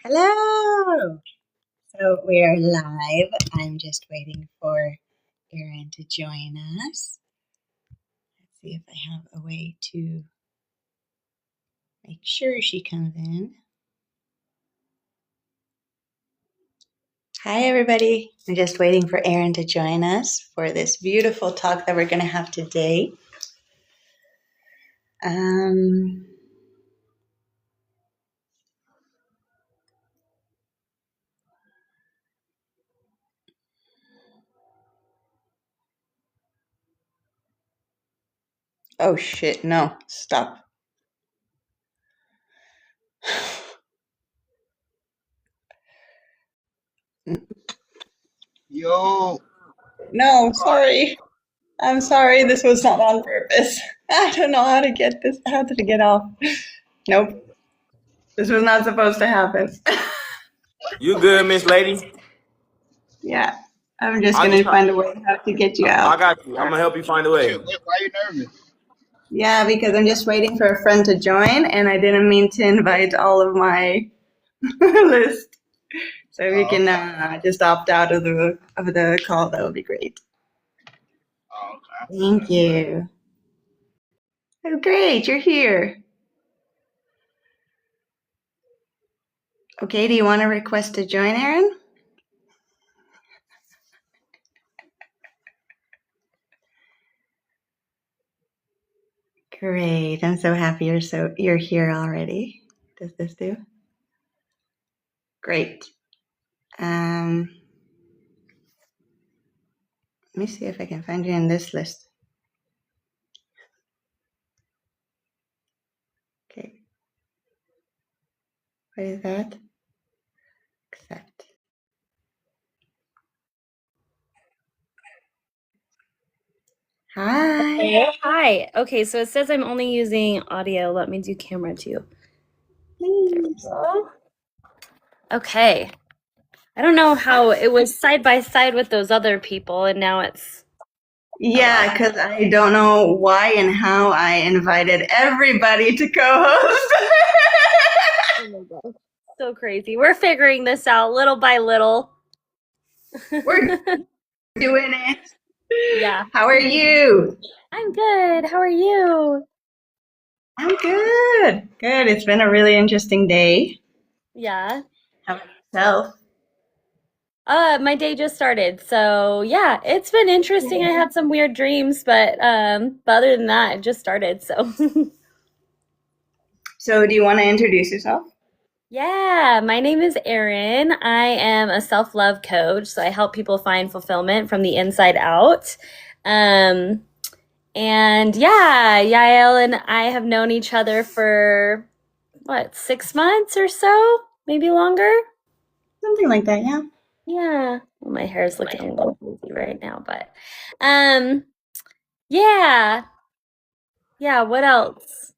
Hello! So we're live. I'm just waiting for Erin to join us. Let's see if I have a way to make sure she comes in. Hi, everybody. I'm just waiting for Erin to join us for this beautiful talk that we're going to have today. Oh, shit. No, stop. Yo. No, sorry. I'm sorry. This was not on purpose. I don't know how to get this, how to get off. Nope. This was not supposed to happen. You good, Miss Lady? Yeah. I'm just going to find a way how to get you I out. got you. I'm gonna help you find a way. Why are you nervous? Yeah, because I'm just waiting for a friend to join, and I didn't mean to invite all of my list. So if you can just opt out of the call, that would be great. Oh, okay. Thank you. Oh, great, you're here. Okay, do you want to request to join, Erin? Great, I'm so happy you're here already. Does this do? Great. Let me see if I can find you in this list. Okay. What is that? Accept. Hi. Hi. Okay, so it says I'm only using audio. Let me do camera too. Please. Okay. I don't know how it was side by side with those other people, and now it's. Yeah, because I don't know why and how I invited everybody to co-host. Oh my gosh. So crazy. We're figuring this out little by little. We're doing it. Yeah. How are you? I'm good. How are you? I'm good. Good. It's been a really interesting day. Yeah. How about yourself? My day just started, so yeah, it's been interesting. I had some weird dreams, but other than that, it just started, so. So, do you want to introduce yourself? Yeah, my name is Erin. I am a self-love coach, so I help people find fulfillment from the inside out. Um, and yeah, Yael and I have known each other for what, 6 months or so, maybe longer. Something like that, yeah. Yeah, well, my hair is looking a little crazy right now, but um, yeah, yeah. What else?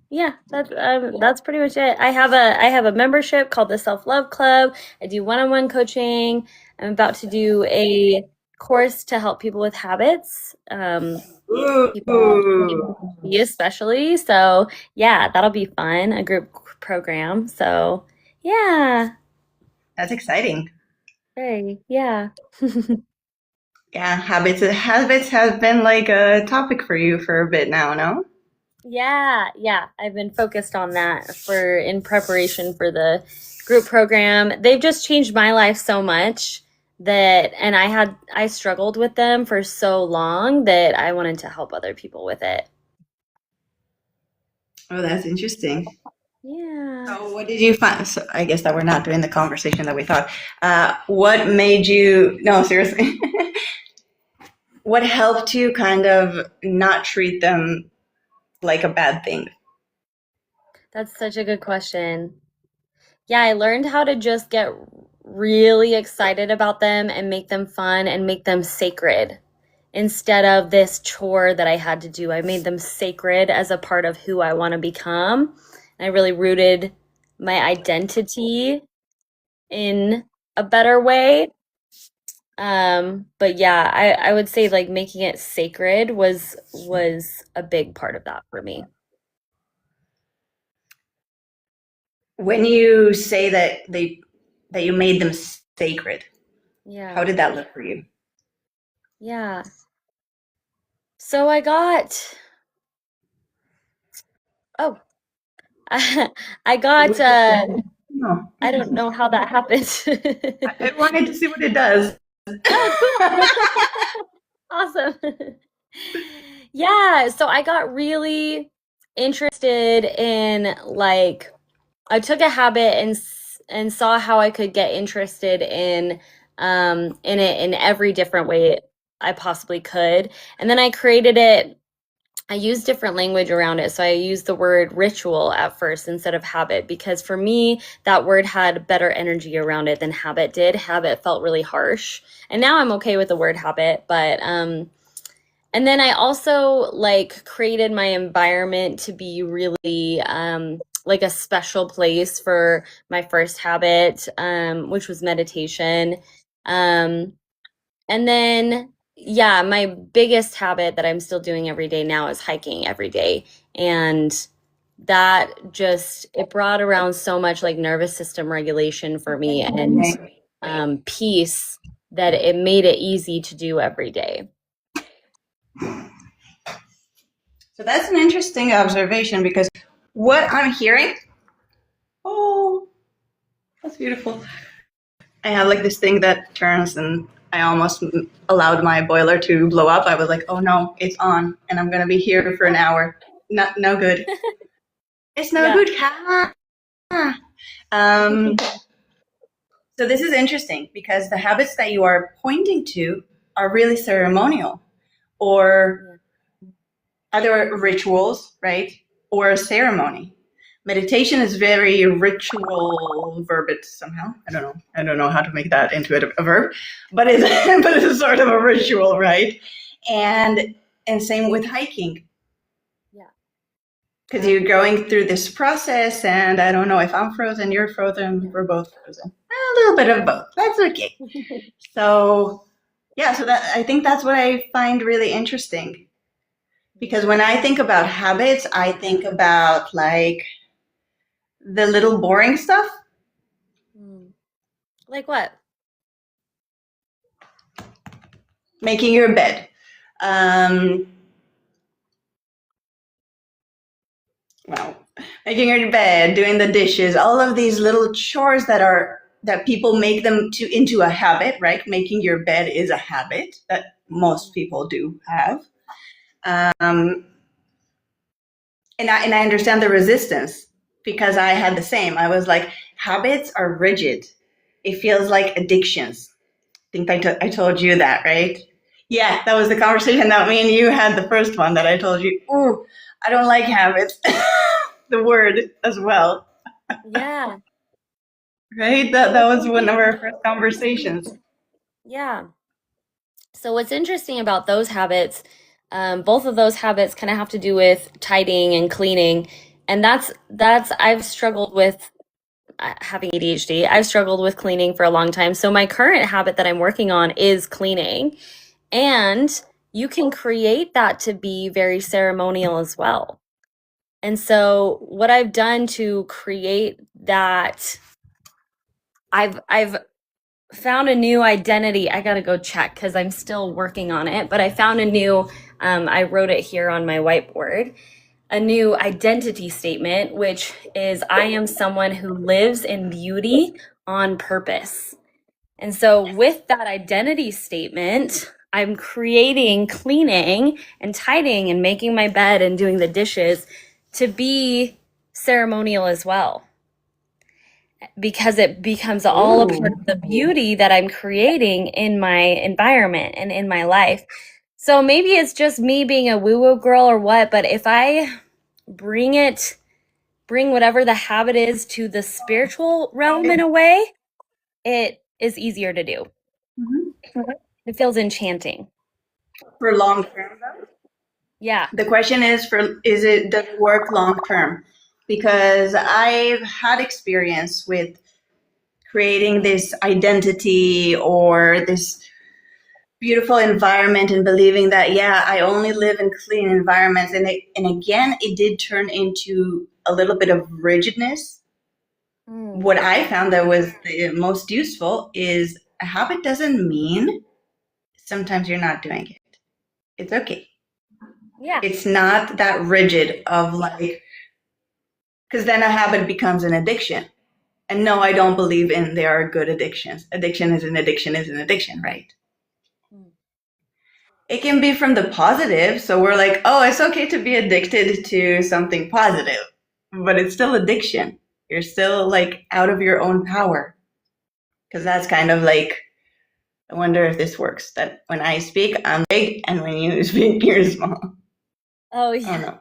Yeah, that's pretty much it. I have a membership called the Self Love Club. I do one-on-one coaching. I'm about to do a course to help people with habits. Ooh, Me especially. So yeah, that'll be fun. A group program. So yeah, that's exciting. very yeah. Yeah, habits has been like a topic for you for a bit now, no? Yeah. I've been focused on that for in preparation for the group program. They've just changed my life so much that and I struggled with them for so long that I wanted to help other people with it. Oh, that's interesting. Yeah. So, what did you find? So, I guess that we're not doing the conversation that we thought. What made you? No, seriously. What helped you kind of not treat them like a bad thing? That's such a good question. Yeah, I learned how to just get really excited about them and make them fun and make them sacred instead of this chore that I had to do. I made them sacred as a part of who I want to become. And I really rooted my identity in a better way. But yeah, I would say like making it sacred was a big part of that for me. When you say that you made them sacred, Yeah. how did that look for you? Yeah. So I got, oh, I got, No. I don't know how that happened. I wanted to see what it does. Oh, cool. Awesome. Yeah, so I got really interested in like I took a habit and saw how I could get interested in it in every different way I possibly could. And then I created it. I used different language around it. So I used the word ritual at first instead of habit because for me, that word had better energy around it than habit did. Habit felt really harsh. And now I'm okay with the word habit, but and then I also like created my environment to be really like a special place for my first habit, which was meditation. Um, and then, yeah, my biggest habit that I'm still doing every day now is hiking every day. And that just, it brought around so much like nervous system regulation for me and peace that it made it easy to do every day. So that's an interesting observation because what I'm hearing, oh, that's beautiful. I have like this thing that turns and I almost allowed my boiler to blow up. I was like, oh no, it's on and I'm going to be here for an hour. No good. It's no Yeah. good. Um, so this is interesting because the habits that you are pointing to are really ceremonial or other rituals, right? Or a ceremony. Meditation is very ritual verbed somehow. I don't know how to make that into a verb, but it's but it's sort of a ritual, right? And same with hiking. Yeah. Because you're going through this process, and I don't know if I'm frozen, you're frozen, we're both frozen. A little bit of both. That's okay. So yeah, so that I think that's what I find really interesting. Because when I think about habits, I think about like the little boring stuff. Like what? Making your bed. Um, well, making your bed, doing the dishes, all of these little chores that people make them into a habit, right? Making your bed is a habit that most people do have. Um, and I understand the resistance because I had the same. I was like, habits are rigid. It feels like addictions. I think I told you that, right? Yeah, that was the conversation that me and you had, the first one that I told you, ooh, I don't like habits. The word as well. Yeah. Right? That was one of our first conversations. Yeah. So what's interesting about those habits, both of those habits kind of have to do with tidying and cleaning. And that's I've struggled with having ADHD. I've struggled with cleaning for a long time. So my current habit that I'm working on is cleaning. And you can create that to be very ceremonial as well. And so what I've done to create that, I've found a new identity. I gotta go check because I'm still working on it, but I found a new, I wrote it here on my whiteboard, a new identity statement, which is I am someone who lives in beauty on purpose. And so with that identity statement, I'm creating cleaning and tidying and making my bed and doing the dishes to be ceremonial as well because it becomes all a part of the beauty that I'm creating in my environment and in my life. So maybe it's just me being a woo-woo girl or what, but if I bring whatever the habit is to the spiritual realm in a way, it is easier to do. Mm-hmm. It feels enchanting. For long term, though? Yeah. The question is does it work long term? Because I've had experience with creating this identity or this beautiful environment and believing that, yeah, I only live in clean environments. And again, it did turn into a little bit of rigidness. What I found that was the most useful is a habit doesn't mean sometimes you're not doing it. It's okay. Yeah. It's not that rigid of like, because then a habit becomes an addiction. And no, I don't believe in there are good addictions. Addiction is an addiction, right? It can be from the positive. So we're like, oh, it's okay to be addicted to something positive, but it's still addiction. You're still like out of your own power. Because that's kind of like, I wonder if this works. That when I speak, I'm big, and when you speak, you're small. Oh, Oh, yeah. no.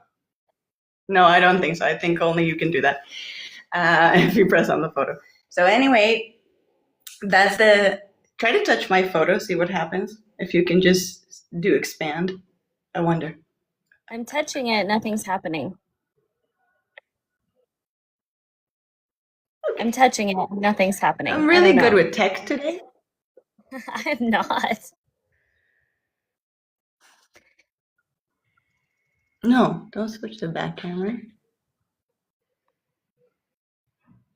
No, I don't think so. I think only you can do that if you press on the photo. So anyway, that's the, try to touch my photo, see what happens. If you can just do expand, I wonder. I'm touching it. Nothing's happening. I'm touching it. Nothing's happening. I'm really I don't good know. with tech today. I'm not. No, don't switch the back camera.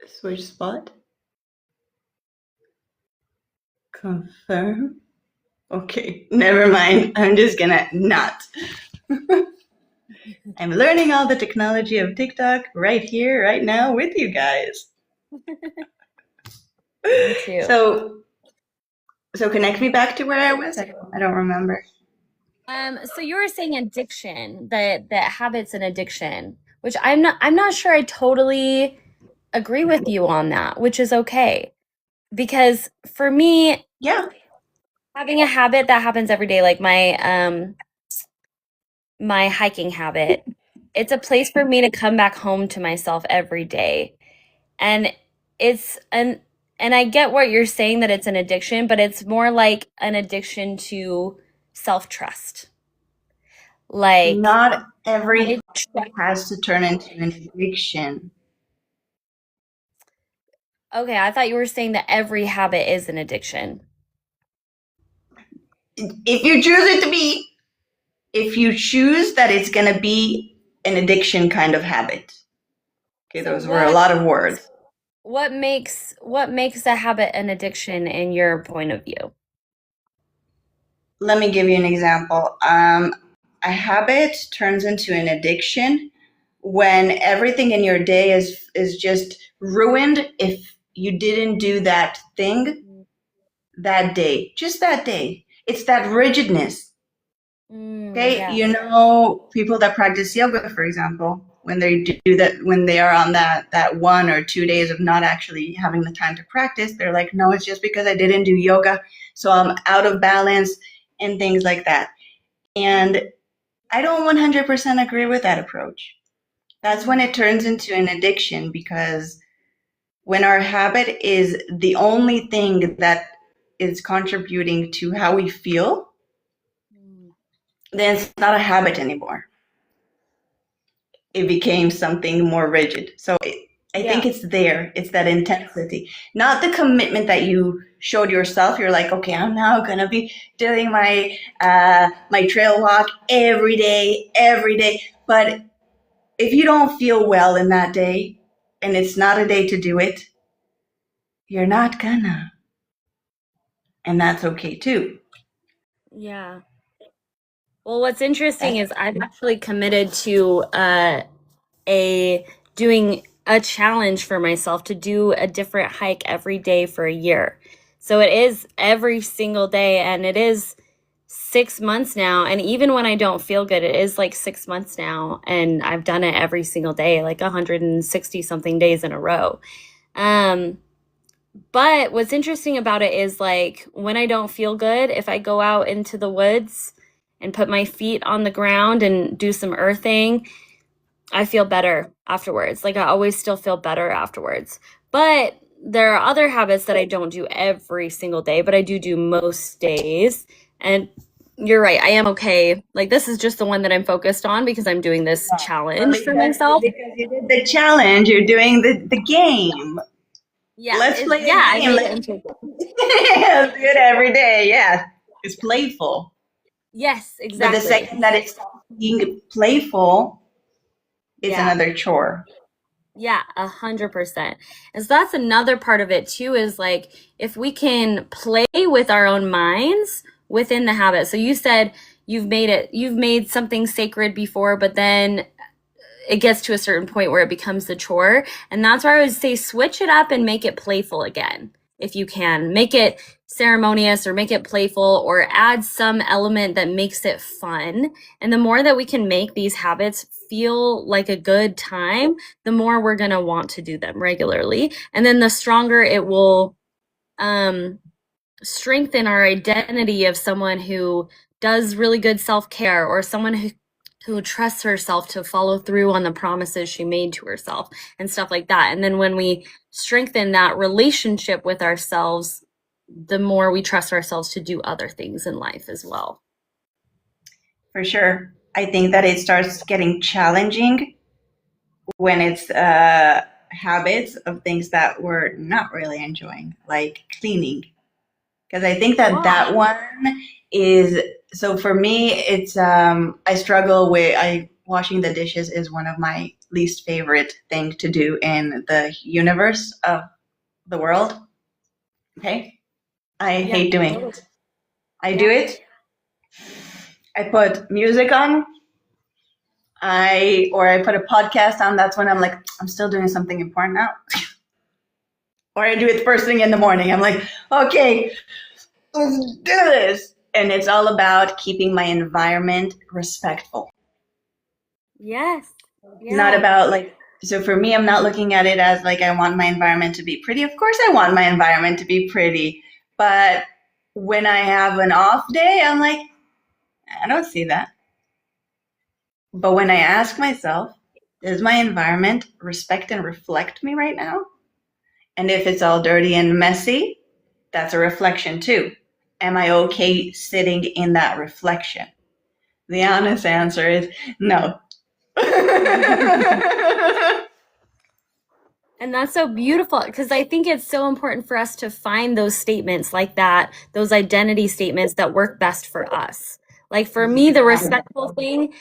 Switch spot. Confirm. Okay, never mind. I'm just gonna not. I'm learning all the technology of TikTok right here, right now with you guys. Me too. So connect me back to where I was. I don't remember. So you were saying addiction, that habits and addiction, which I'm not sure I totally agree with you on that, which is okay. Because for me, Yeah. having a habit that happens every day, like my hiking habit, it's a place for me to come back home to myself every day. And it's an and I get what you're saying, that it's an addiction, but it's more like an addiction to self-trust. Like Not every I has to turn into an addiction. Okay, I thought you were saying that every habit is an addiction. If you choose it to be, if you choose that it's going to be an addiction kind of habit. Okay, So those were a lot of words. What makes a habit an addiction in your point of view? Let me give you an example. A habit turns into an addiction when everything in your day is just ruined if you didn't do that thing that day, just that day. It's that rigidness. Okay, Yeah. you know, people that practice yoga, for example, when they do that, when they are on that 1 or 2 days of not actually having the time to practice, they're like, no, it's just because I didn't do yoga, so I'm out of balance and things like that. And I don't 100% agree with that approach. That's when it turns into an addiction, because when our habit is the only thing that is contributing to how we feel, then it's not a habit anymore. It became something more rigid. So I think it's there. It's that intensity, not the commitment that you showed yourself. You're like, okay, I'm now gonna be doing my my trail walk every day. But if you don't feel well in that day, and it's not a day to do it, you're not gonna, and that's okay too. Yeah. Well, what's interesting is I've actually committed to doing a challenge for myself to do a different hike every day for a year. So it is every single day, and it is 6 months now. And even when I don't feel good, it is like 6 months now, and I've done it every single day, like 160 something days in a row. But what's interesting about it is, like, when I don't feel good, if I go out into the woods and put my feet on the ground and do some earthing, I feel better afterwards. Like, I always still feel better afterwards. But there are other habits that I don't do every single day, but I do most days. And you're right, I am okay. Like, this is just the one that I'm focused on because I'm doing this challenge for myself. Because you did the challenge, you're doing the game. Yeah, Let's play a yeah, I game. made it into a game. Let's do it every day. Yeah, it's playful. Yes, But the exactly. second that it's being playful, it's Yeah. another chore. Yeah, 100%. And so that's another part of it too, is like if we can play with our own minds within the habit. So you said you've made something sacred before, but then it gets to a certain point where it becomes the chore. And that's where I would say switch it up and make it playful again. If you can, make it ceremonious or make it playful or add some element that makes it fun. And the more that we can make these habits feel like a good time, the more we're going to want to do them regularly. And then the stronger it will strengthen our identity of someone who does really good self-care, or someone who trusts herself to follow through on the promises she made to herself and stuff like that. And then when we strengthen that relationship with ourselves, the more we trust ourselves to do other things in life as well. For sure. I think that it starts getting challenging when it's habits of things that we're not really enjoying, like cleaning. Because I think that that one is, so for me, it's, I struggle with, washing the dishes is one of my least favorite things to do in the universe of the world. Okay? I hate doing it. I do it. I put music on. I put a podcast on. That's when I'm like, I'm still doing something important now. Or I do it first thing in the morning. I'm like, okay, let's do this. And it's all about keeping my environment respectful. Yes. Yeah. Not about like, so for me, I'm not looking at it as like, I want my environment to be pretty. Of course I want my environment to be pretty. But when I have an off day, I'm like, I don't see that. But when I ask myself, does my environment respect and reflect me right now? And if it's all dirty and messy, that's a reflection too. Am I okay sitting in that reflection? The honest answer is no. And that's so beautiful, because I think it's so important for us to find those statements like that, those identity statements that work best for us. Like for me, the respectful thing,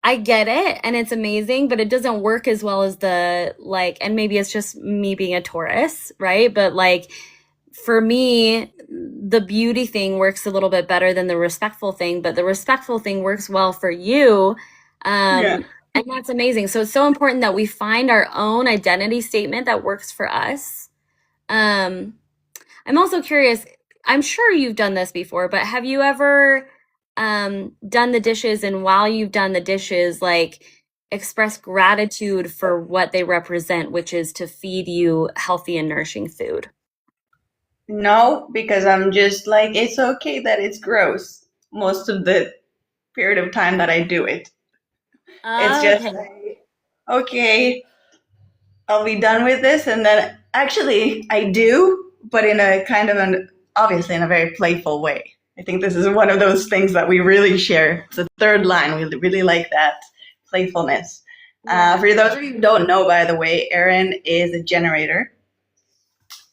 I get it and it's amazing, but it doesn't work as well as the like, and maybe it's just me being a Taurus, right? But like for me, the beauty thing works a little bit better than the respectful thing, but the respectful thing works well for you. And that's amazing. So it's so important that we find our own identity statement that works for us. I'm also curious, I'm sure you've done this before, but have you ever done the dishes, and while you've done the dishes, like express gratitude for what they represent, which is to feed you healthy and nourishing food? No, because I'm just like, it's okay that it's gross most of the period of time that I do it. It's just like, okay, I'll be done with this. And then actually I do, but in a kind of obviously in a very playful way. I think this is one of those things that we really share. It's a third line. We really like that playfulness. For those of you who don't know, by the way, Erin is a generator.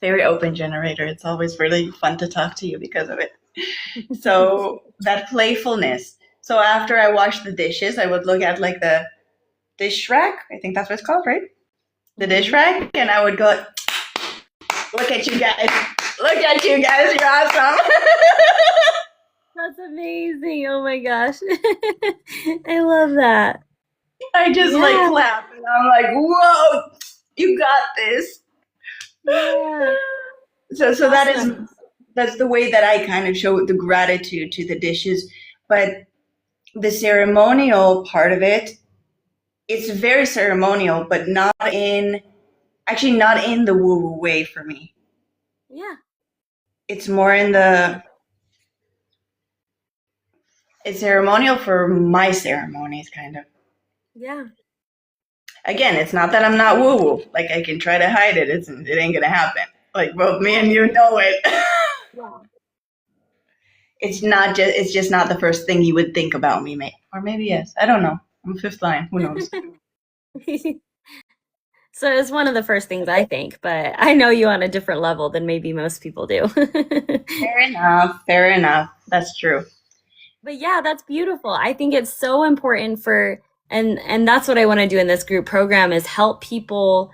Very open generator. It's always really fun to talk to you because of it. So that playfulness. So after I wash the dishes, I would look at like the dish rack. I think that's what it's called, right? The dish rack. And I would go, look at you guys. Look at you guys. You're awesome. That's amazing. Oh my gosh. I love that. I just like clap and I'm like, whoa, you got this. Yeah. So awesome. That's the way that I kind of show the gratitude to the dishes. But the ceremonial part of it, it's very ceremonial, but not in the woo-woo way for me. Yeah. It's more it's ceremonial for my ceremonies, kind of. Yeah. Again, it's not that I'm not woo-woo. Like, I can try to hide it. It ain't gonna happen. Like, both me and you know it. Yeah. It's just not the first thing you would think about me, mate. Or maybe yes. I don't know. I'm fifth line. Who knows? So it's one of the first things I think, but I know you on a different level than maybe most people do. Fair enough. Fair enough. That's true. But yeah, that's beautiful. I think it's so important and that's what I want to do in this group program, is help people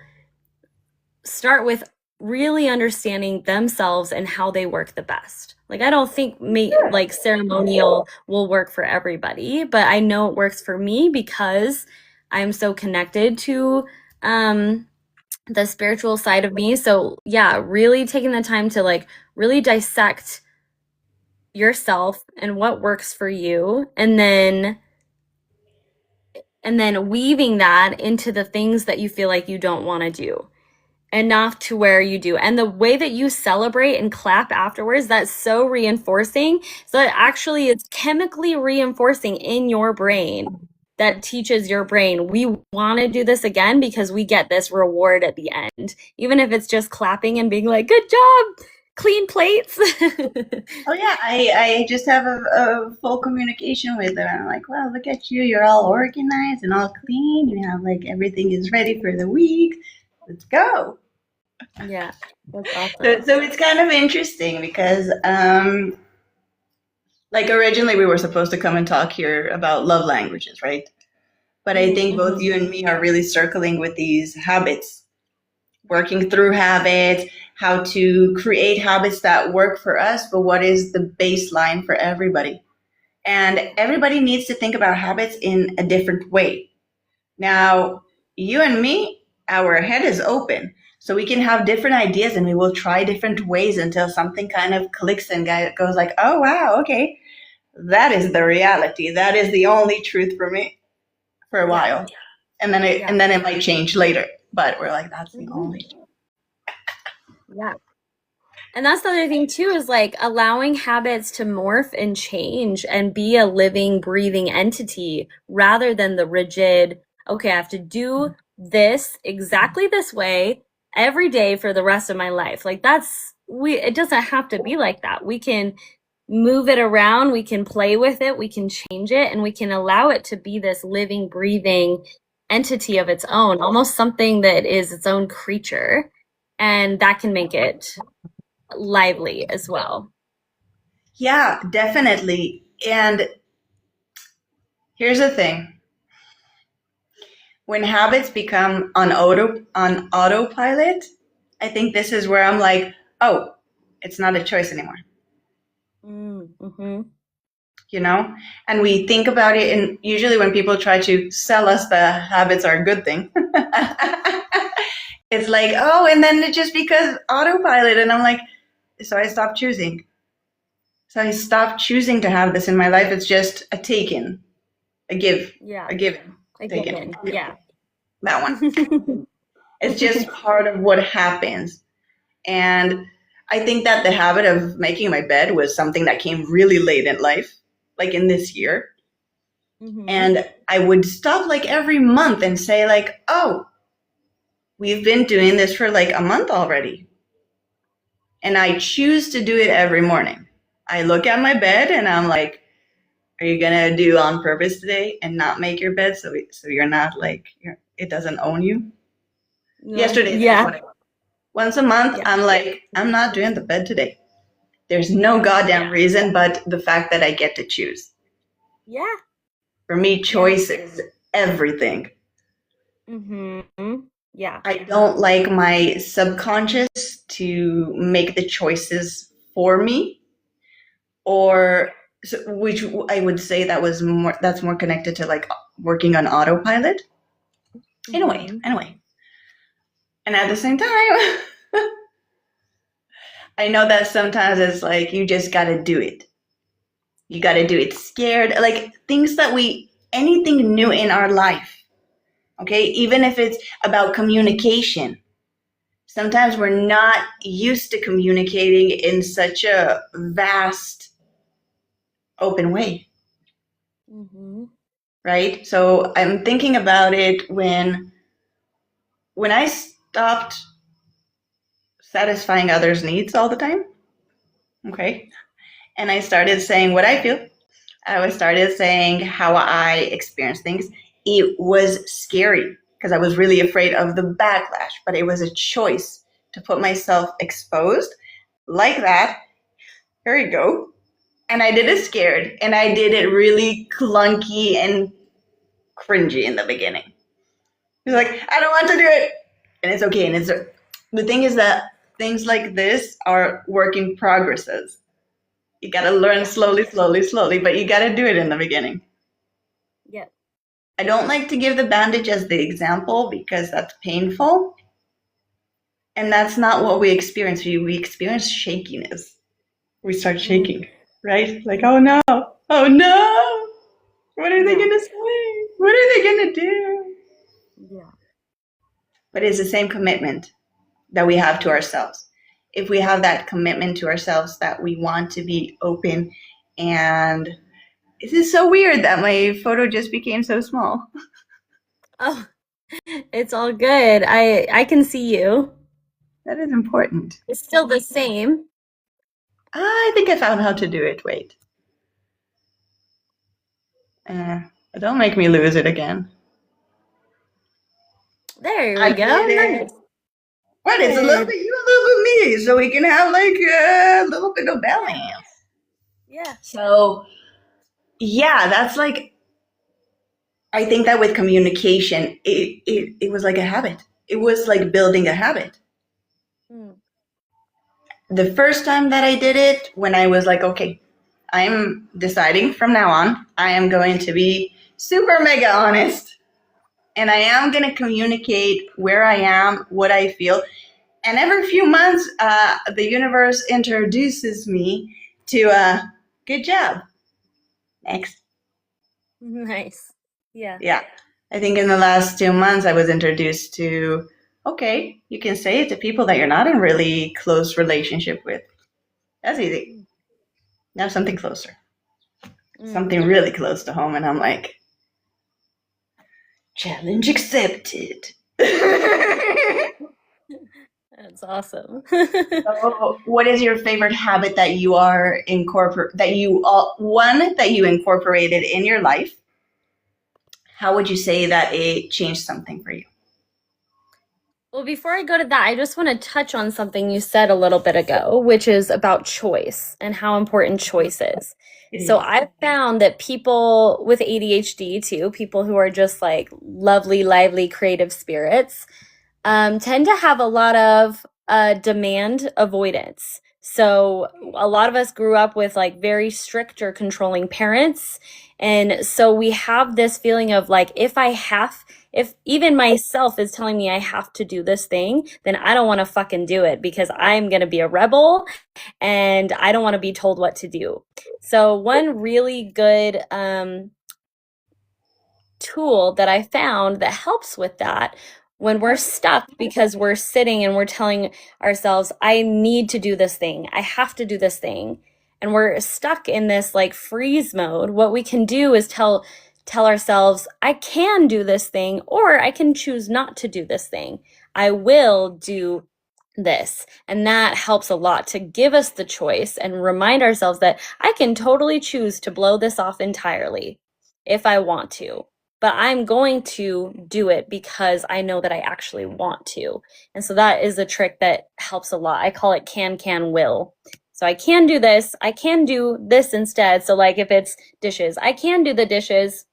start with really understanding themselves and how they work the best. Like, I don't think like ceremonial will work for everybody, but I know it works for me because I'm so connected to the spiritual side of me. So yeah, really taking the time to like really dissect yourself and what works for you, and then weaving that into the things that you feel like you don't want to do, enough to where you do. And the way that you celebrate and clap afterwards, that's so reinforcing. So it actually is chemically reinforcing in your brain, that teaches your brain, we want to do this again because we get this reward at the end, even if it's just clapping and being like, good job, clean plates. Oh yeah, I just have a full communication with her. I'm like, well, look at you. You're all organized and all clean. You have like everything is ready for the week. Let's go. Yeah, that's awesome. So it's kind of interesting because like originally we were supposed to come and talk here about love languages, right? But I think both you and me are really circling with these habits, working through habits, how to create habits that work for us, but what is the baseline for everybody? And everybody needs to think about habits in a different way. Now, you and me, our head is open. So we can have different ideas and we will try different ways until something kind of clicks and goes like, oh, wow, okay. That is the reality. That is the only truth for me for a while. And then it might change later. But we're like, that's the only truth. Yeah. And that's the other thing too, is like allowing habits to morph and change and be a living, breathing entity rather than the rigid, okay, I have to do this exactly this way every day for the rest of my life. Like it doesn't have to be like that. We can move it around, we can play with it, we can change it, and we can allow it to be this living, breathing entity of its own, almost something that is its own creature. And that can make it lively as well. Yeah, definitely. And here's the thing. When habits become on autopilot, I think this is where I'm like, oh, it's not a choice anymore. Mm-hmm. You know, and we think about it, and usually when people try to sell us the habits are a good thing, it's like, oh, and then it just because autopilot, and I'm like, so I stopped choosing. So I stopped choosing to have this in my life. It's just a taken, a give, a given, taken. Yeah, that one. It's just part of what happens. And I think that the habit of making my bed was something that came really late in life, like in this year. Mm-hmm. And I would stop like every month and say like, oh, we've been doing this for like a month already. And I choose to do it every morning. I look at my bed and I'm like, are you going to do on purpose today and not make your bed so you're not like, it doesn't own you? No. Yesterday, yeah. Once a month, yeah. I'm like, I'm not doing the bed today. There's no goddamn reason but the fact that I get to choose. Yeah. For me, choice is everything. Mm-hmm. Yeah. I don't like my subconscious to make the choices for me, which I would say that's more connected to like working on autopilot. Mm-hmm. Anyway. And at the same time, I know that sometimes it's like you just gotta do it. You gotta do it scared. Like things that anything new in our life. Okay, even if it's about communication. Sometimes we're not used to communicating in such a vast, open way. Mm-hmm. Right? So I'm thinking about it when I stopped satisfying others' needs all the time. Okay. And I started saying what I feel. I started saying how I experience things. It was scary because I was really afraid of the backlash, but it was a choice to put myself exposed like that. Here we go. And I did it scared, and I did it really clunky and cringy in the beginning. It was like, I don't want to do it. And it's okay. And The thing is that things like this are working progresses. You got to learn slowly, slowly, slowly, but you got to do it in the beginning. Yeah. I don't like to give the bandage as the example because that's painful. And that's not what we experience. We experience shakiness. We start shaking, right? Like, oh no, oh no. What are they going to say? What are they going to do? Yeah. But it's the same commitment that we have to ourselves. If we have that commitment to ourselves that we want to be open, and this is so weird that my photo just became so small. Oh, it's all good. I can see you. That is important. It's still the same. I think I found how to do it. Wait. Don't make me lose it again. There we I go. did it. Nice. What? It's a little bit you, a little bit me, so we can have like a little bit of balance. Yeah. So, yeah, that's like, I think that with communication, it was like a habit. It was like building a habit. The first time that I did it, when I was like, okay, I'm deciding from now on, I am going to be super mega honest. And I am going to communicate where I am, what I feel. And every few months, the universe introduces me to a good job. Next. Nice. Yeah. Yeah. I think in the last 2 months, I was introduced to, okay, you can say it to people that you're not in really close relationship with. That's easy. Now something closer. Something really close to home. And I'm like, challenge accepted. That's awesome. So, what is your favorite habit that you are incorporate that you one that you incorporated in your life? How would you say that it changed something for you? Well, before I go to that, I just want to touch on something you said a little bit ago, which is about choice and how important choice is. So I've found that people with ADHD too, people who are just like lovely, lively, creative spirits, tend to have a lot of demand avoidance. So a lot of us grew up with like very strict or controlling parents. And so we have this feeling of like, if even myself is telling me I have to do this thing, then I don't want to fucking do it because I'm going to be a rebel and I don't want to be told what to do. So one really good tool that I found that helps with that when we're stuck because we're sitting and we're telling ourselves, I need to do this thing, I have to do this thing, and we're stuck in this like freeze mode, what we can do is tell ourselves, I can do this thing, or I can choose not to do this thing. I will do this. And that helps a lot to give us the choice and remind ourselves that I can totally choose to blow this off entirely if I want to. But I'm going to do it because I know that I actually want to. And so that is a trick that helps a lot. I call it can, will. So I can do this. I can do this instead. So like if it's dishes, I can do the dishes,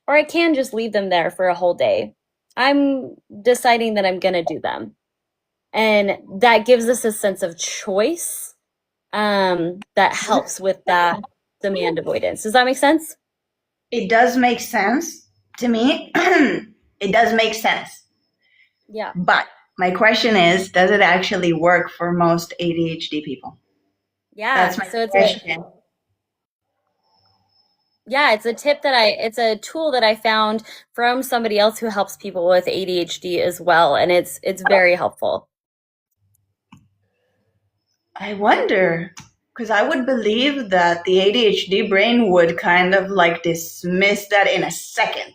or I can just leave them there for a whole day. I'm deciding that I'm going to do them. And that gives us a sense of choice that helps with that demand avoidance. Does that make sense? It does make sense to me. It does make sense. Yeah. But my question is, does it actually work for most ADHD people? Yeah. That's my So question. It's a tip it's a tool that I found from somebody else who helps people with ADHD as well. And it's very helpful. I wonder, because I would believe that the ADHD brain would kind of like dismiss that in a second.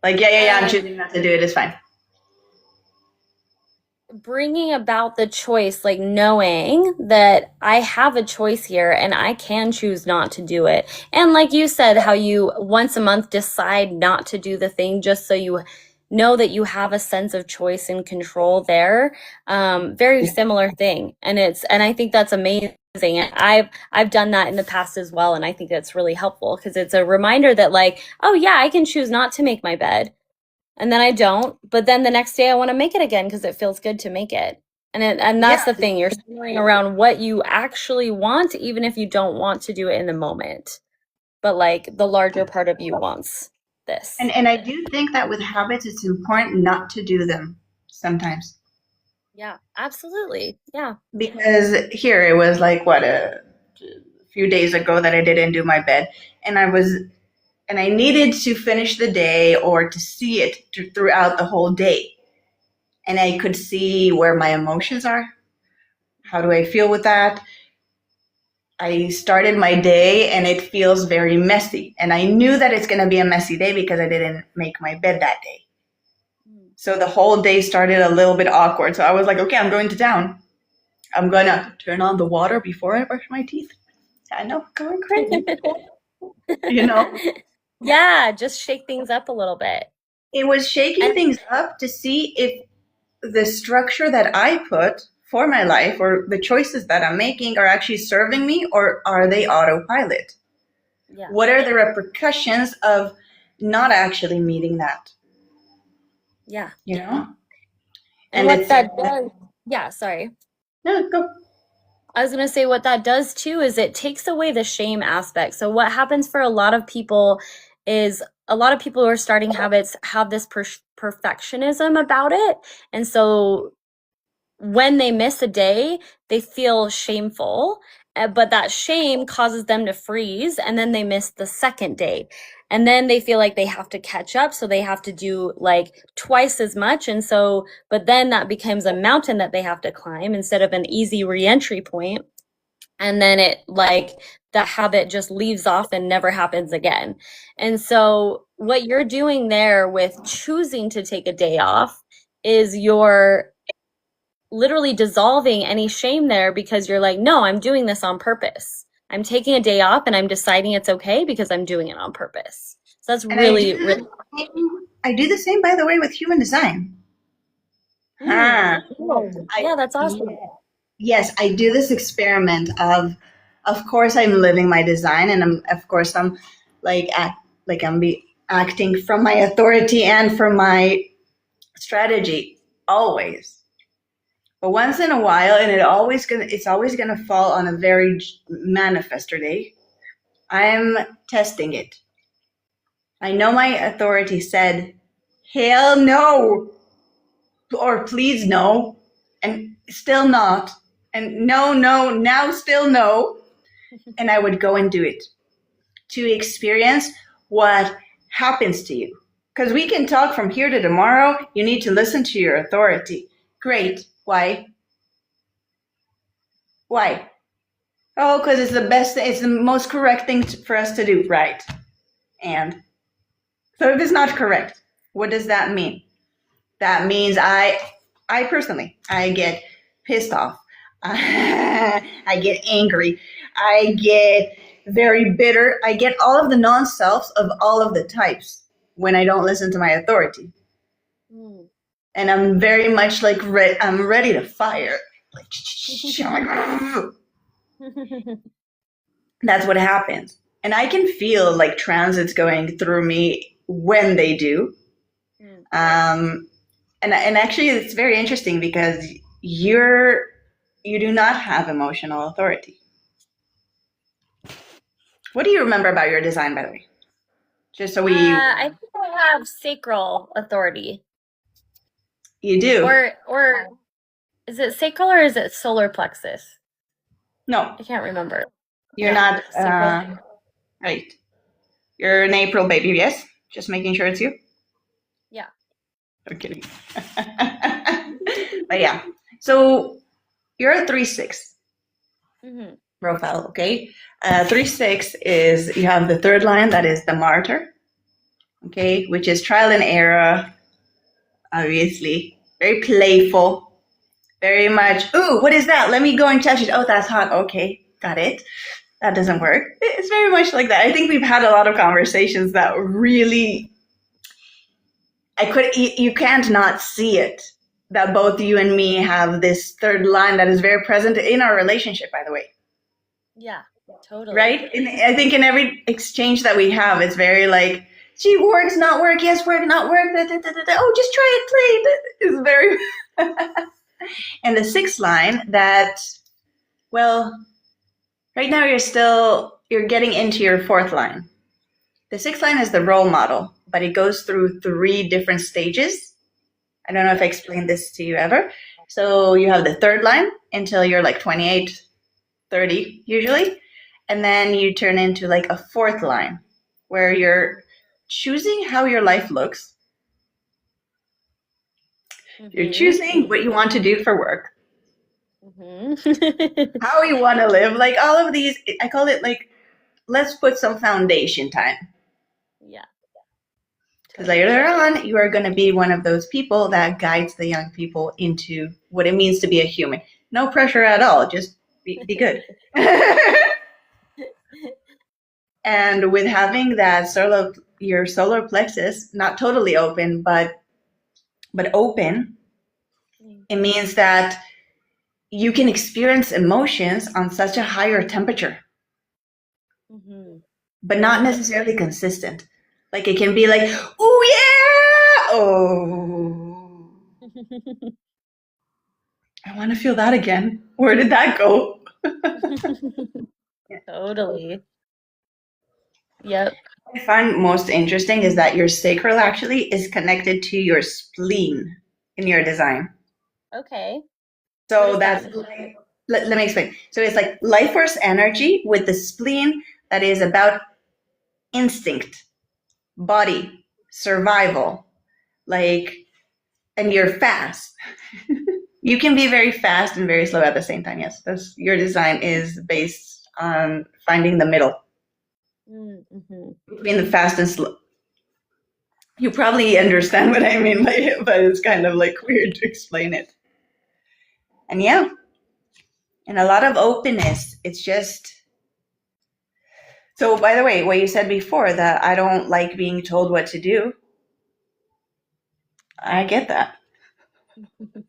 Like, yeah, I'm choosing not to do it. It's fine. Bringing about the choice, like knowing that I have a choice here and I can choose not to do it. And like you said, how you once a month decide not to do the thing just so you know that you have a sense of choice and control there. Very similar thing. And I think that's amazing. I've done that in the past as well. And I think that's really helpful because it's a reminder that like, oh yeah, I can choose not to make my bed. and then I don't. But then the next day I want to make it again because it feels good to make it. And that's the thing. You're centering around what you actually want, even if you don't want to do it in the moment. But like the larger part of you wants this. And I do think that with habits, it's important not to do them sometimes. Yeah, absolutely. Yeah. Because here it was like what a few days ago that I didn't do my bed, and I needed to finish the day or to see it throughout the whole day. And I could see where my emotions are. How do I feel with that? I started my day and it feels very messy. And I knew that it's going to be a messy day because I didn't make my bed that day. So the whole day started a little bit awkward. So I was like, okay, I'm going to town. I'm going to turn on the water before I brush my teeth. I know, going crazy. You know? Yeah, just shake things up a little bit. It was shaking things up to see if the structure that I put for my life or the choices that I'm making are actually serving me, or are they autopilot? Yeah. What are the repercussions of not actually meeting that? Yeah. You know? And what that does, yeah, sorry. No, go. I was going to say what that does too is it takes away the shame aspect. So what happens for a lot of people is a lot of people who are starting habits have this perfectionism about it. And so when they miss a day, they feel shameful, but that shame causes them to freeze, and then they miss the second day. And then they feel like they have to catch up, so they have to do like twice as much. And so, but then that becomes a mountain that they have to climb instead of an easy re-entry point. And then it like that habit just leaves off and never happens again. And so what you're doing there with choosing to take a day off is you're literally dissolving any shame there, because you're like, no, I'm doing this on purpose. I'm taking a day off and I'm deciding it's okay because I'm doing it on purpose. So that's really. I do the same, by the way, with human design. Yeah, that's awesome. Yes, I do this experiment of course, I'm living my design, and I'm like acting from my authority and from my strategy always. But once in a while, and it's always gonna fall on a very manifestor day, I'm testing it. I know my authority said, hell no, or please no, and still not, and no, now still no. And I would go and do it to experience what happens to you. Because we can talk from here to tomorrow. You need to listen to your authority. Great. Why? Why? Oh, because it's the best, it's the most correct thing for us to do. Right. And so if it's not correct, what does that mean? That means I personally, I get pissed off. I get angry. I get very bitter. I get all of the non-selves of all of the types when I don't listen to my authority. And I'm very much like, I'm ready to fire. Like, that's what happens. And I can feel like transits going through me when they do. And actually it's very interesting because you do not have emotional authority. What do you remember about your design, by the way? Just so we. I think I have sacral authority. You do. Or is it sacral or is it solar plexus? No, I can't remember. You're not. Right. You're an April baby, yes? Just making sure it's you. Yeah. I'm kidding. But yeah. So you're a 3-6 profile, okay? 3-6 is, you have the third line, that is the martyr, okay, which is trial and error, obviously. Very playful. Very much, ooh, what is that? Let me go and touch it. Oh, that's hot. Okay, got it. That doesn't work. It's very much like that. I think we've had a lot of conversations that really, you can't not see it, that both you and me have this third line that is very present in our relationship, by the way. Yeah, totally. Right? I think in every exchange that we have, it's very like, She works, not work, yes, work, not work. Oh, just try it, play. It's very. And the sixth line that, well, right now you're getting into your fourth line. The sixth line is the role model, but it goes through 3 different stages. I don't know if I explained this to you ever. So you have the third line until you're like 28, 30 usually. And then you turn into like a fourth line where you're choosing how your life looks. You're choosing what you want to do for work. How you want to live. Like all of these, I call it like, let's put some foundation time. Yeah. Because later on, you are going to be one of those people that guides the young people into what it means to be a human. No pressure at all. Just be good. And with having that your solar plexus, not totally open, but open, it means that you can experience emotions on such a higher temperature, but not necessarily consistent. Like it can be like, oh yeah, oh, I want to feel that again. Where did that go? Totally. Yep. What I find most interesting is that your sacral actually is connected to your spleen in your design. Okay. So that's like, let me explain. So it's like life force energy with the spleen that is about instinct, body, survival, like, and you're fast. You can be very fast and very slow at the same time. Yes, your design is based on finding the middle between the fast and slow. You probably understand what I mean by it, but it's kind of like weird to explain it. And yeah, and a lot of openness. It's just. So, by the way, what you said before, that I don't like being told what to do, I get that.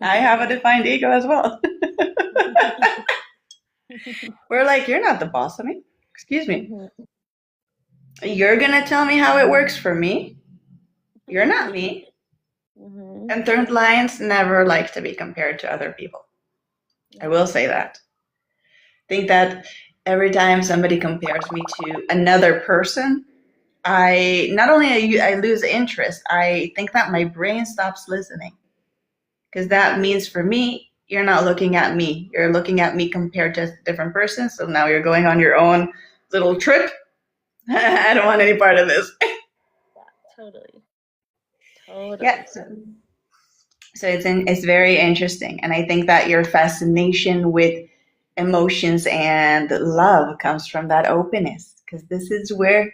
I have a defined ego as well. We're like, you're not the boss of me. Excuse me. You're going to tell me how it works for me. You're not me. And third lines never like to be compared to other people. I will say that. I think that every time somebody compares me to another person, I not only I lose interest, I think that my brain stops listening. Because that means for me, you're not looking at me. You're looking at me compared to a different person. So now you're going on your own little trip. I don't want any part of this. Totally. Yeah. So it's very interesting. And I think that your fascination with emotions and love comes from that openness. Because this is where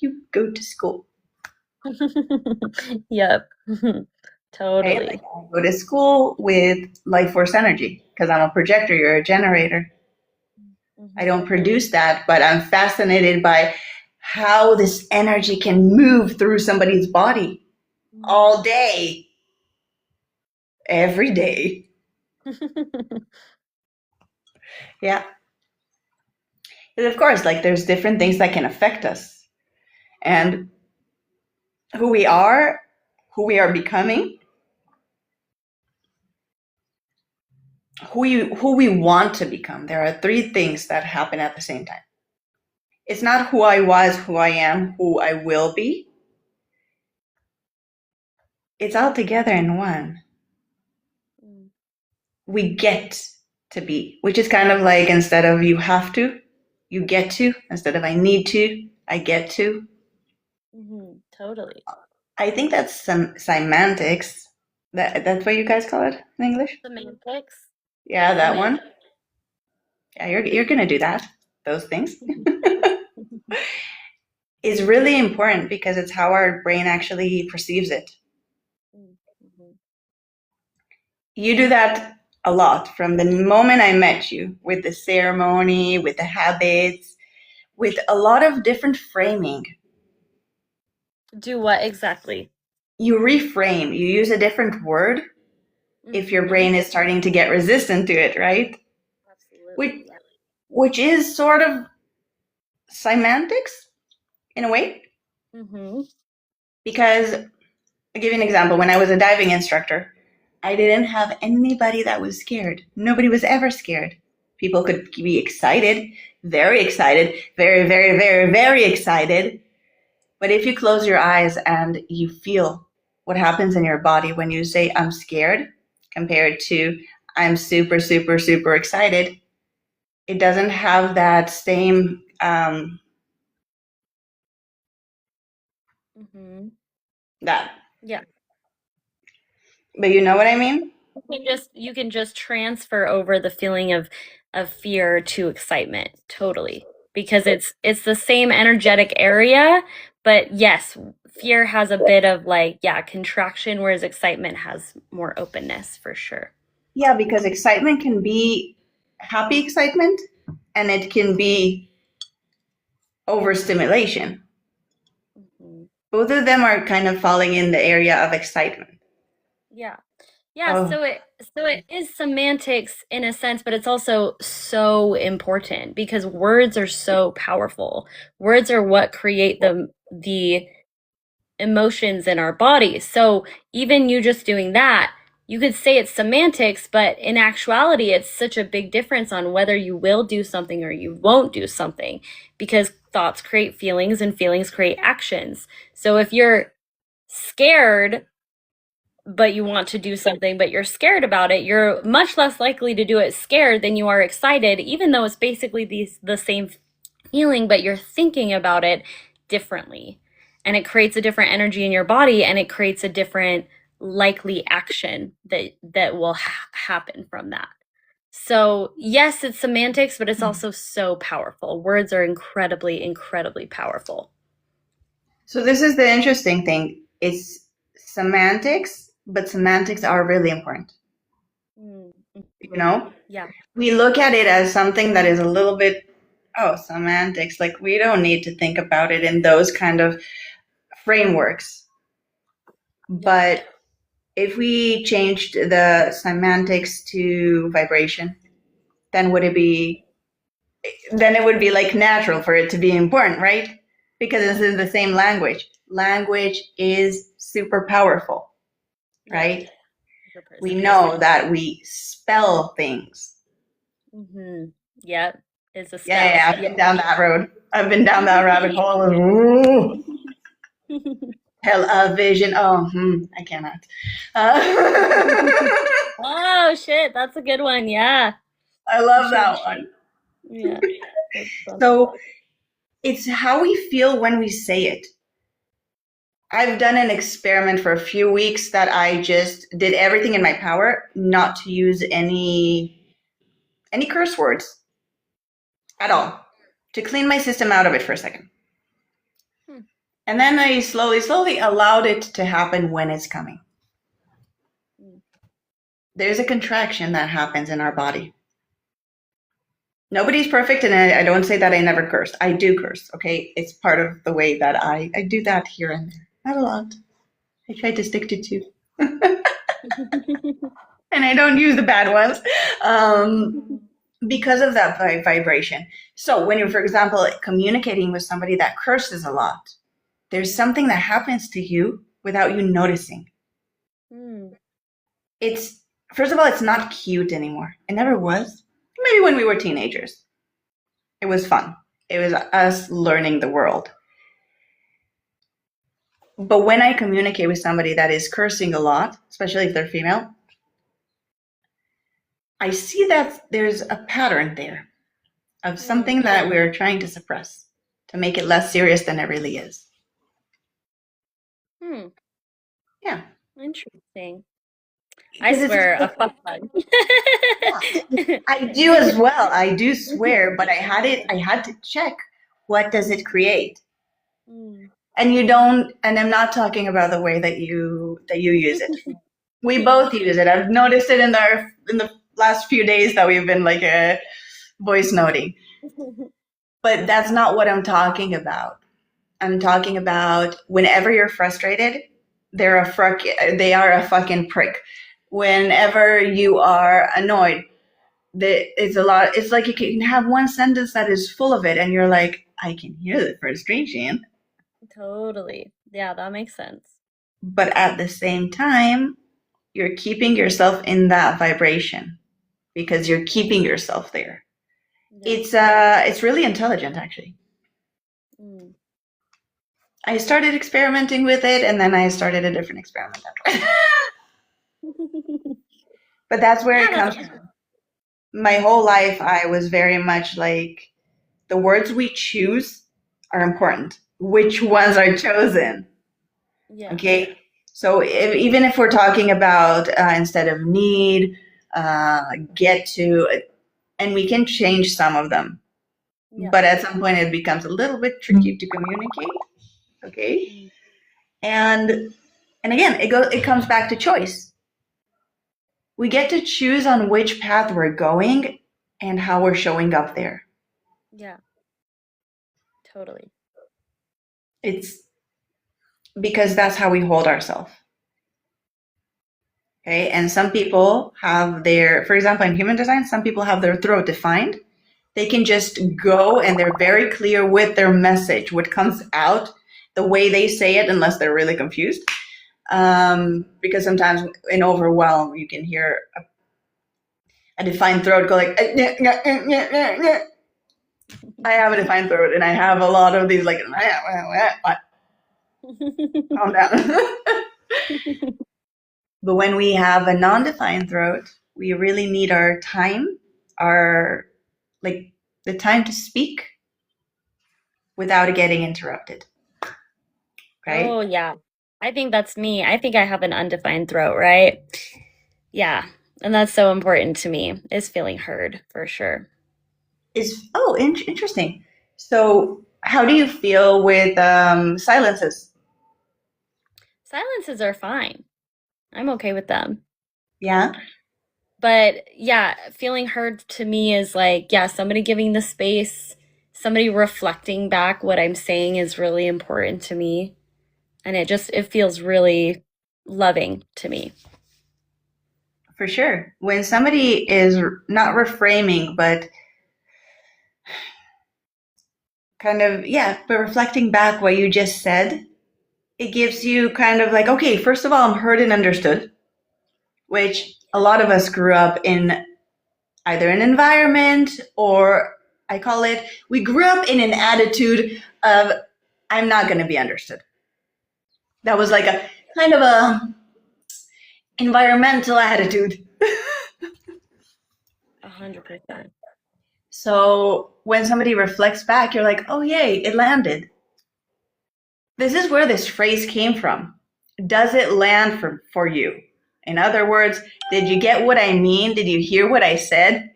you go to school. Yep. Totally. Right? Like I go to school with life force energy because I'm a projector, you're a generator. I don't produce that, but I'm fascinated by how this energy can move through somebody's body all day, every day. Yeah. Because of course, like there's different things that can affect us. And who we are becoming, who we want to become. There are 3 things that happen at the same time. It's not who I was, who I am, who I will be. It's all together in one. We get to be, which is kind of like instead of you have to, you get to. Instead of I need to, I get to. Totally. I think that's some semantics. That's what you guys call it in English? Semantics. Yeah, that one. Yeah, you're gonna do that. Those things. Is really important because it's how our brain actually perceives it. You do that a lot from the moment I met you, with the ceremony, with the habits, with a lot of different framing. Do what exactly? You reframe, you use a different word if your brain is starting to get resistant to it, right? Absolutely. Which is sort of semantics in a way. Because I'll give you an example. When I was a diving instructor, I didn't have anybody that was scared. Nobody was ever scared. People could be excited, very, very, very, very excited. But if you close your eyes and you feel what happens in your body when you say, I'm scared, compared to, I'm super, super, super excited, it doesn't have that same, that. Yeah. But you know what I mean? You can just transfer over the feeling of fear to excitement, totally. Because it's the same energetic area, but yes, fear has a bit of like, yeah, contraction, whereas excitement has more openness for sure. Yeah, because excitement can be happy excitement and it can be overstimulation. Both of them are kind of falling in the area of excitement. Yeah. Yeah, so it is semantics in a sense, but it's also so important because words are so powerful. Words are what create the emotions in our bodies. So even you just doing that, you could say it's semantics, but in actuality, it's such a big difference on whether you will do something or you won't do something because thoughts create feelings and feelings create actions. So if you're scared but you want to do something, but you're scared about it, you're much less likely to do it scared than you are excited, even though it's basically the same feeling, but you're thinking about it differently. And it creates a different energy in your body and it creates a different likely action that will happen from that. So, yes, it's semantics, but it's also so powerful. Words are incredibly, incredibly powerful. So this is the interesting thing. It's semantics, but semantics are really important. Mm-hmm. You know? Yeah. We look at it as something that is a little bit, oh, semantics. Like we don't need to think about it in those kind of frameworks. But if we changed the semantics to vibration, then would it be, then it would be like natural for it to be important, right? Because it's in the same language. Language is super powerful, right? Yeah. We know that we spell things. Mm-hmm. Yep. It's a spell. Yeah, I've been down that road. I've been down that rabbit hole. Ooh. Television. Oh, I cannot. Oh shit, that's a good one. Yeah. I love that one. Yeah. So it's how we feel when we say it. I've done an experiment for a few weeks that I just did everything in my power not to use any curse words at all, to clean my system out of it for a second. And then I slowly allowed it to happen when it's coming. There's a contraction that happens in our body. Nobody's perfect, and I don't say that I never cursed. I do curse, okay? It's part of the way that I do that here and there. Not a lot. I try to stick to two. And I don't use the bad ones because of that vibration. So when you're, for example, communicating with somebody that curses a lot, there's something that happens to you without you noticing. It's, first of all, it's not cute anymore. It never was. Maybe when we were teenagers. It was fun. It was us learning the world. But when I communicate with somebody that is cursing a lot, especially if they're female, I see that there's a pattern there of something that we're trying to suppress to make it less serious than it really is. Yeah. Interesting. I swear a fuck bug. I do as well. I do swear, but I had to check, what does it create? And you don't, and I'm not talking about the way that you use it. We both use it. I've noticed it in the last few days that we've been like voice noting. But that's not what I'm talking about. I'm talking about whenever you're frustrated, they are a fucking prick. Whenever you are annoyed, it's a lot. It's like you can have one sentence that is full of it, and you're like, I can hear the frustration. Totally. Yeah, that makes sense. But at the same time, you're keeping yourself in that vibration because you're keeping yourself there. Yeah. It's really intelligent, actually. Mm. I started experimenting with it, and then I started a different experiment after. But that's where it Yeah, comes from. My whole life, I was very much like the words we choose are important. Which ones are chosen? yeah, Okay. So even if we're talking about instead of need, get to, and we can change some of them, yeah. but at some point it becomes a little bit tricky to communicate. Okay. Mm. And again, it comes back to choice. We get to choose on which path we're going and how we're showing up there. Yeah, totally. It's because that's how we hold ourselves. Okay. And some people have their, for example, in human design, some people have their throat defined. They can just go and they're very clear with their message, what comes out, the way they say it, unless they're really confused. Because sometimes in overwhelm, you can hear a defined throat go like, I have a defined throat and I have a lot of these like, calm down. But when we have a non-defined throat, we really need our time, our like the time to speak without getting interrupted. Right? Oh, yeah. I think that's me. I think I have an undefined throat, right? Yeah. And that's so important to me, is feeling heard for sure. Interesting. So, how do you feel with silences? Silences are fine. I'm okay with them. Yeah, But yeah, feeling heard to me is like, yeah, somebody giving the space, somebody reflecting back what I'm saying is really important to me. And it feels really loving to me. for sure. When somebody is not reframing, but kind of, yeah, but reflecting back what you just said, it gives you kind of like, okay, first of all, I'm heard and understood, which a lot of us grew up in either an environment or I call it, we grew up in an attitude of, I'm not going to be understood. That was like a kind of a environmental attitude. 100%. So when somebody reflects back, you're like, oh, yay, it landed. This is where this phrase came from. Does it land for you? In other words, did you get what I mean? Did you hear what I said?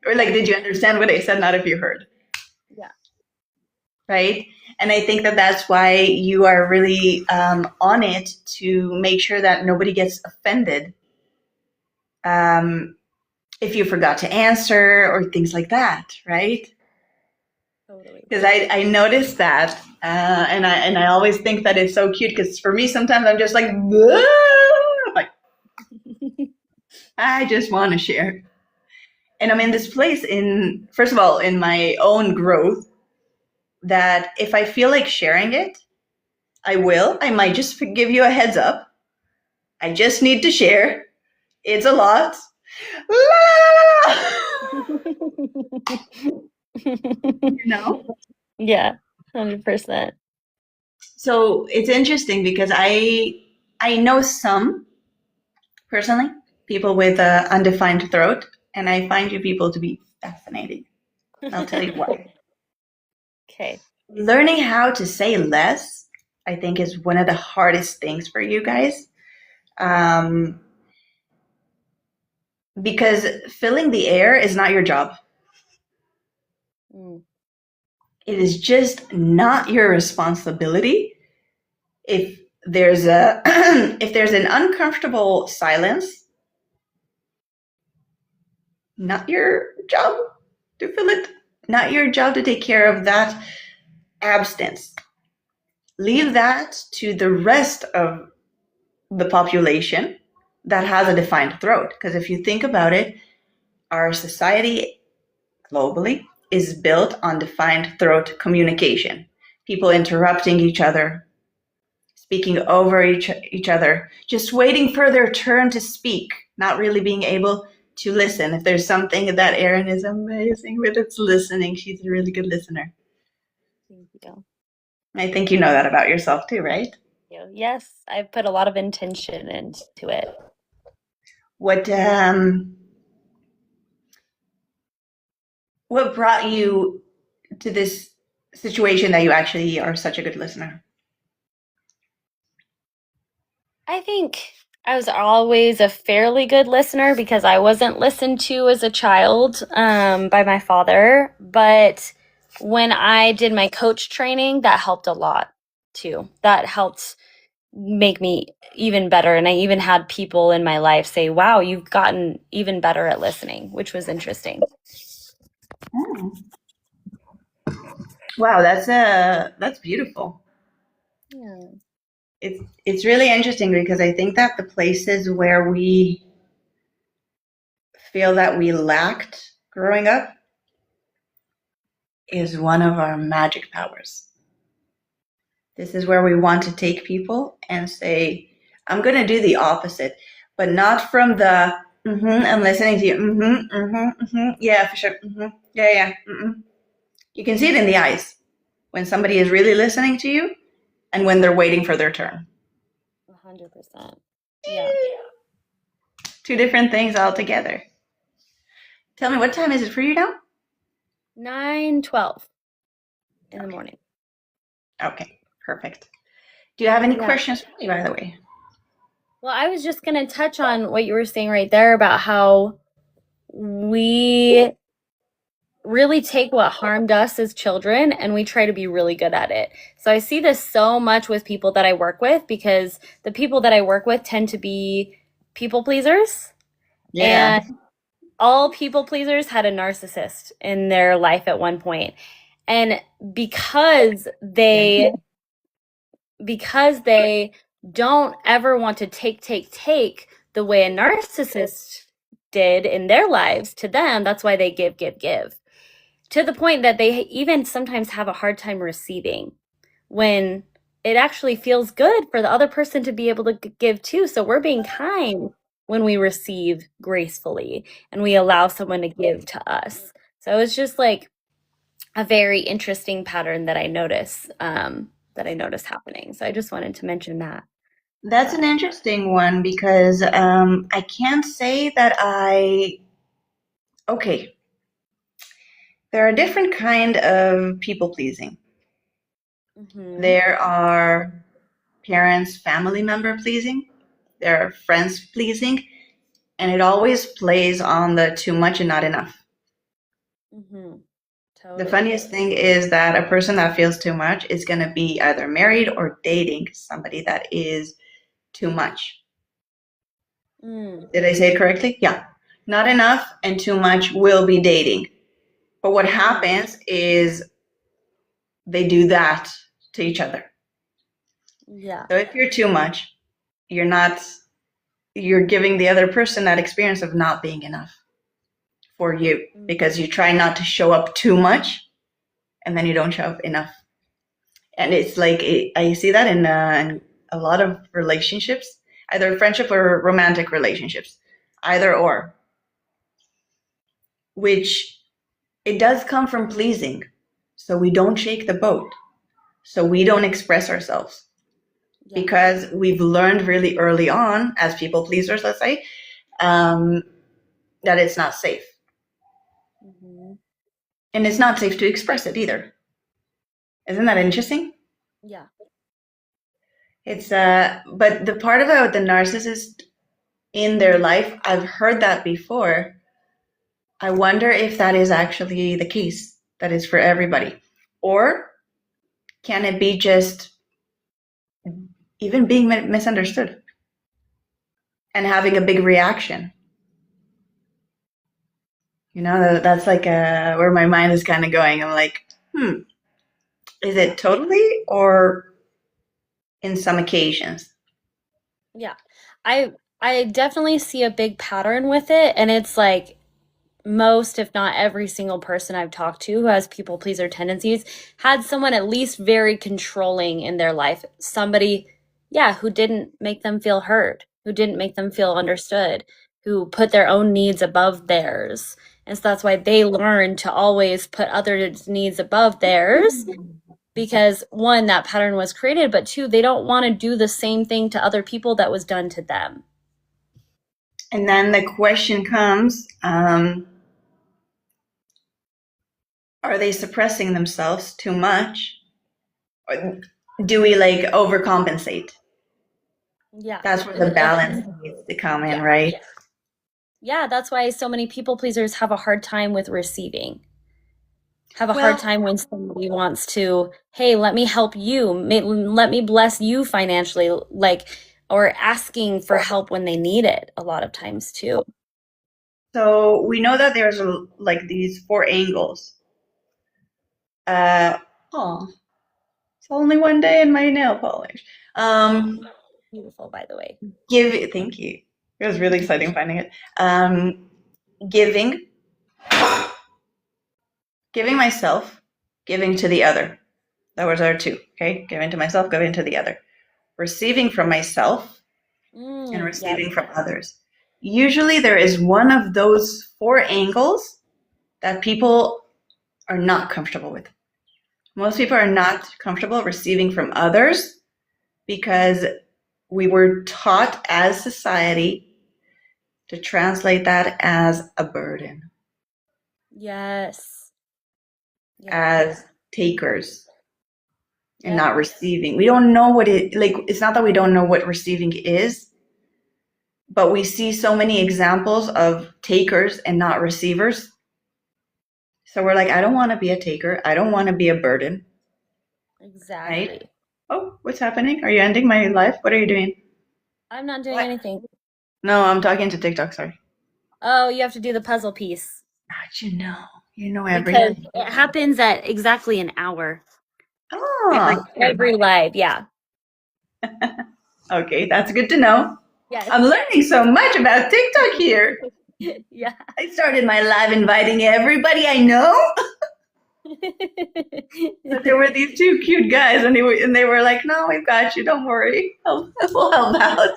Or like, did you understand what I said? Not if you heard. Yeah. Right? And I think that that's why you are really on it to make sure that nobody gets offended if you forgot to answer or things like that, right? Totally. Because I noticed that, and I always think that it's so cute. Because for me, sometimes I'm just like, like I just want to share, and I'm in this place in first of all in my own growth that if I feel like sharing it, I will. I might just give you a heads up. I just need to share. It's a lot. You know? Yeah, 100%. So it's interesting because I know some personally people with an undefined throat, and I find you people to be fascinating. I'll tell you why. Okay. Learning how to say less, I think, is one of the hardest things for you guys. Um, because filling the air is not your job. Mm. It is just not your responsibility. If there's a if there's an uncomfortable silence, not your job to fill it. Not your job to take care of that abstinence. Leave that to the rest of the population that has a defined throat. Because if you think about it, our society globally is built on defined throat communication. People interrupting each other, speaking over each other, just waiting for their turn to speak, not really being able to listen. If there's something that Erin is amazing with, it's listening. She's a really good listener. Thank you. I think you know that about yourself too, right? Yes, I've put a lot of intention into it. What brought you to this situation that you actually are such a good listener? I think I was always a fairly good listener because I wasn't listened to as a child by my father. But when I did my coach training, that helped a lot too. That helped make me even better. And I even had people in my life say, wow, you've gotten even better at listening, which was interesting. Oh. Wow, that's beautiful. Yeah. It's really interesting because I think that the places where we feel that we lacked growing up is one of our magic powers. This is where we want to take people and say, I'm going to do the opposite, but not from the, I'm listening to you, yeah, for sure, yeah, You can see it in the eyes when somebody is really listening to you and when they're waiting for their turn. 100%. Yeah. Two different things altogether. Tell me, what time is it for you now? 9:12 in the morning. Okay, perfect. Do you have any Yeah. questions for me, by the way? Well, I was just going to touch on what you were saying right there about how we really take what harmed us as children and we try to be really good at it. So I see this so much with people that I work with because the people that I work with tend to be people pleasers. Yeah. And all people pleasers had a narcissist in their life at one point. And because they don't ever want to take the way a narcissist did in their lives to them, that's why they give to the point that they even sometimes have a hard time receiving when it actually feels good for the other person to be able to give too. So we're being kind when we receive gracefully and we allow someone to give to us. So it's just like a very interesting pattern that I notice happening. So I just wanted to mention that. That's an interesting one because I can't say that okay, there are different kind of people pleasing. Mm-hmm. There are parents, family member pleasing. There are friends pleasing. And it always plays on the too much and not enough. Mm-hmm. The Totally. funniest thing is that a person that feels too much is going to be either married or dating somebody that is too much. Did I say it correctly? Yeah. Not enough and too much will be dating. But what happens is they do that to each other. Yeah. So if you're too much, you're giving the other person that experience of not being enough for you because you try not to show up too much and then you don't show up enough. And it's like, I see that in a lot of relationships, either friendship or romantic relationships, either or, which it does come from pleasing. So we don't shake the boat. So we don't express ourselves because we've learned really early on as people pleasers, let's say, that it's not safe. Mm-hmm. And it's not safe to express it either. Isn't that interesting? Yeah. It's but the part about the narcissist in their life, I've heard that before. I wonder if that is actually the case, that is for everybody. Or can it be just even being misunderstood and having a big reaction? You know, that's like where my mind is kind of going. I'm like, is it totally or in some occasions? Yeah. I definitely see a big pattern with it, and it's like most, if not every single person I've talked to who has people pleaser tendencies had someone at least very controlling in their life. Somebody who didn't make them feel heard, who didn't make them feel understood, who put their own needs above theirs. And so that's why they learn to always put others' needs above theirs, because one, that pattern was created, but two, they don't want to do the same thing to other people that was done to them. And then the question comes, are they suppressing themselves too much? Or do we like overcompensate? Yeah. That's where the balance needs to come in, right? Yeah, that's why so many people pleasers have a hard time with receiving. Have a hard time when somebody wants to, hey, let me help you, let me bless you financially, like, or asking for help when they need it a lot of times too. So we know that there's like these 4 angles. It's only one day in my nail polish. Beautiful, by the way. Thank you. It was really exciting finding it. Giving myself, giving to the other. Those are 2, okay? Giving to myself, giving to the other. Receiving from myself and receiving from others. Usually there is one of those 4 angles that people are not comfortable with. Most people are not comfortable receiving from others because we were taught as society to translate that as a burden. Yes. As takers and not receiving. We don't know what it's not that we don't know what receiving is, but we see so many examples of takers and not receivers. So we're like, I don't want to be a taker. I don't want to be a burden. Exactly. Right? Oh, what's happening? Are you ending my life? What are you doing? I'm not doing anything. No, I'm talking to TikTok, sorry. Oh, you have to do the puzzle piece. How'd you know? You know everything. Because it happens at exactly an hour. Oh. Every live, yeah. Okay, that's good to know. Yes. I'm learning so much about TikTok here. Yeah. I started my live inviting everybody I know. But there were these 2 cute guys, and they were like, "No, we've got you. Don't worry. We'll help out."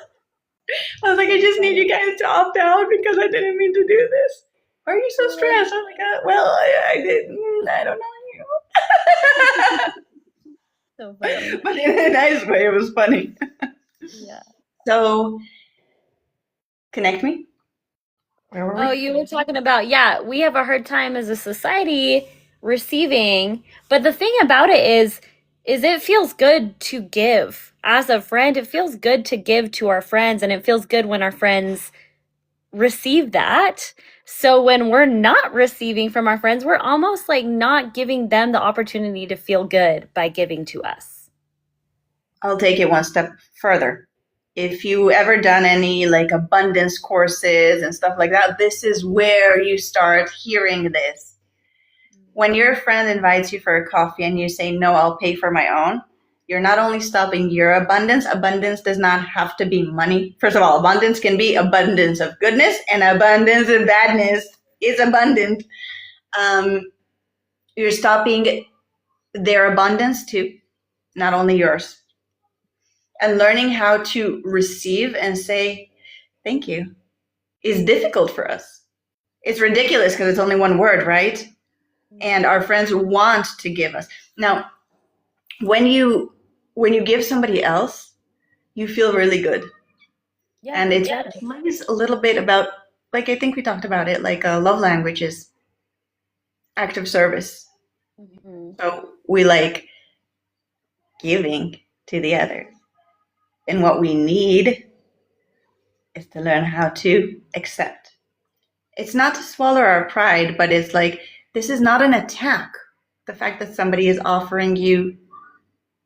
I was like, "I just need you guys to opt out because I didn't mean to do this. Why are you so stressed?" I was like, "Well, I didn't. I don't know you." So funny. But in a nice way, it was funny. Yeah. So, connect me. Where were we? Oh, you were talking about, we have a hard time as a society receiving, but the thing about it is it feels good to give. As a friend, it feels good to give to our friends, and it feels good when our friends receive that. So when we're not receiving from our friends, we're almost like not giving them the opportunity to feel good by giving to us. I'll take it one step further. If you ever done any like abundance courses and stuff like that, this is where you start hearing this. When your friend invites you for a coffee and you say, "No, I'll pay for my own," you're not only stopping your abundance. Abundance does not have to be money. First of all, abundance can be abundance of goodness, and abundance of badness is abundant. You're stopping their abundance too, not only yours. And learning how to receive and say thank you is difficult for us. It's ridiculous because it's only one word, right? And our friends want to give us. Now, when you give somebody else, you feel really good. Yeah, and it explains a little bit about, like, I think we talked about it, like love languages, act of service. Mm-hmm. So we like giving to the other. And what we need is to learn how to accept. It's not to swallow our pride, but it's like, this is not an attack. The fact that somebody is offering you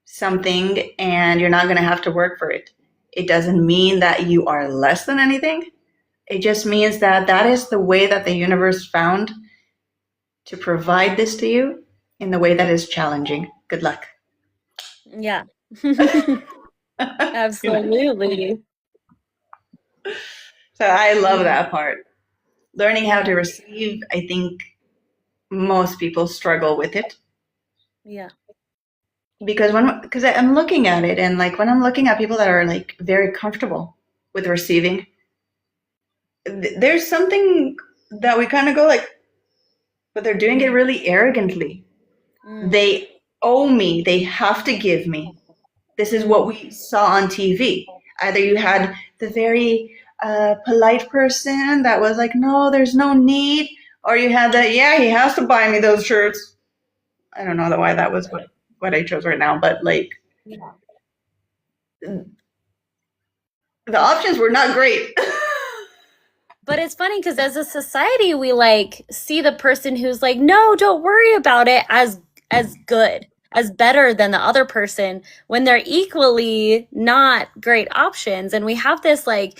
something and you're not going to have to work for it. It doesn't mean that you are less than anything. It just means that that is the way that the universe found to provide this to you in the way that is challenging. Good luck. Yeah. Absolutely. So I love that part. Learning how to receive, I think most people struggle with it. Yeah. because I'm looking at it, and like when I'm looking at people that are like very comfortable with receiving, there's something that we kind of go like, but they're doing it really arrogantly. They owe me. They have to give me. This is what we saw on TV. Either you had the very polite person that was like, no, there's no need, or you had the, yeah, he has to buy me those shirts. I don't know why that was what I chose right now, but like the options were not great. But it's funny because as a society, we like see the person who's like, no, don't worry about it as good, as better than the other person when they're equally not great options. And we have this like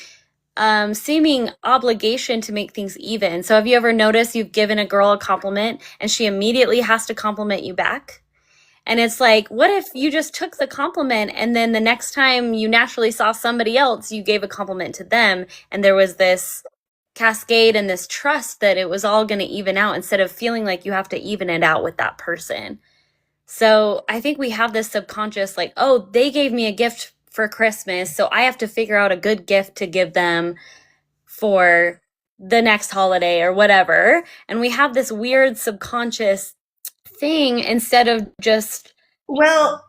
seeming obligation to make things even. So have you ever noticed you've given a girl a compliment and she immediately has to compliment you back? And it's like, what if you just took the compliment and then the next time you naturally saw somebody else, you gave a compliment to them and there was this cascade and this trust that it was all going to even out instead of feeling like you have to even it out with that person. So I think we have this subconscious like, oh, they gave me a gift for Christmas, so I have to figure out a good gift to give them for the next holiday or whatever. And we have this weird subconscious thing instead of just Well,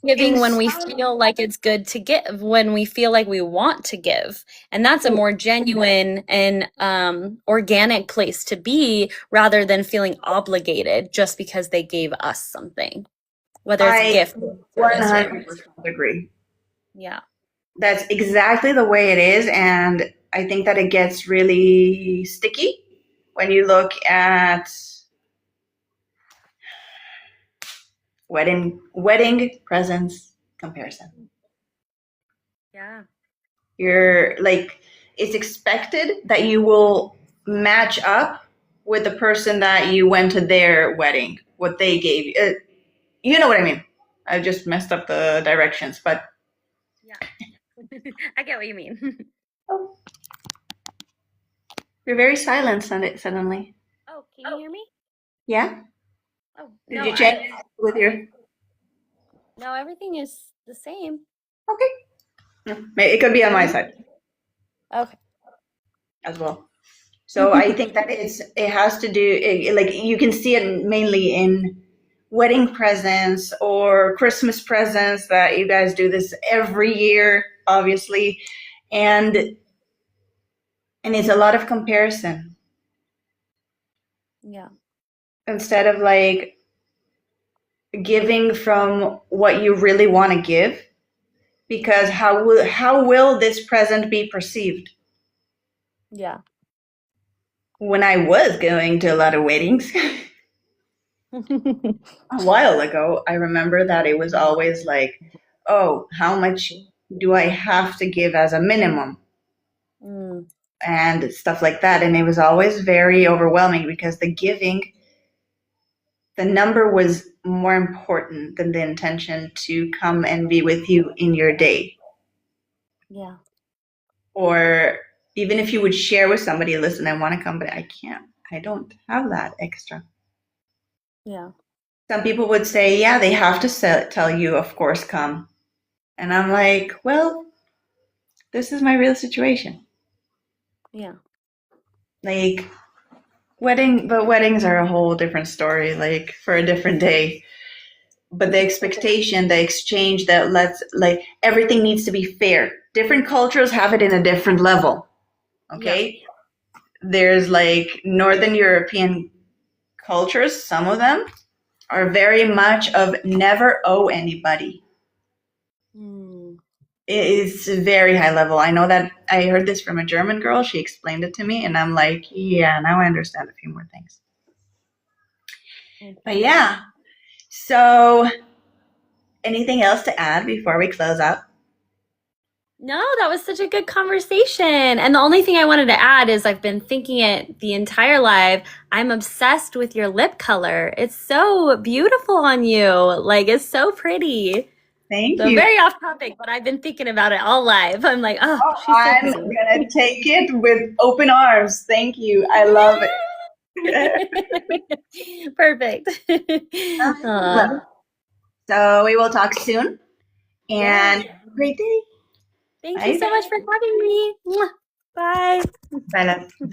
giving when we feel like it's good to give, when we feel like we want to give. And that's a more genuine and organic place to be rather than feeling obligated just because they gave us something, whether it's a gift. 100% agree. Yeah. That's exactly the way it is. And I think that it gets really sticky when you look at wedding presents comparison. Yeah. You're like, it's expected that you will match up with the person that you went to their wedding, what they gave you. You know what I mean? I just messed up the directions, but yeah. I get what you mean. oh, you're very silent suddenly. Oh, can you hear me? Yeah? Oh, Did no, you change with your? no, everything is the same. Okay. It could be on my side Okay. as well. So I think that it has to do, like you can see it mainly in wedding presents or Christmas presents that you guys do this every year, obviously, and it's a lot of comparison Yeah. instead of like giving from what you really want to give, because how will this present be perceived? Yeah. When I was going to a lot of weddings a while ago, I remember that it was always like, oh, how much do I have to give as a minimum? And stuff like that. And it was always very overwhelming because the number was more important than the intention to come and be with you in your day. Yeah. Or even if you would share with somebody, listen, I want to come, but I can't. I don't have that extra. Yeah. Some people would say, yeah, they have to tell you, of course, come. And I'm like, well, this is my real situation. Yeah. Like, weddings are a whole different story, like for a different day. But the expectation, the exchange, that like everything needs to be fair. Different cultures have it in a different level. Okay. Yeah. There's like Northern European cultures, some of them are very much of never owe anybody. It is very high level. I know that I heard this from a German girl. She explained it to me, and I'm like, yeah, now I understand a few more things. But yeah, so anything else to add before we close up? No, that was such a good conversation. And the only thing I wanted to add is I've been thinking it the entire live. I'm obsessed with your lip color. It's so beautiful on you. Like, it's so pretty. Thank so you. Very off topic, but I've been thinking about it all live. I'm like, oh, she's so I'm going to take it with open arms. Thank you. I love it. Perfect. So we will talk soon. And have a great day. Thank Bye. you so much for having me. Mwah. Bye. Bye, love.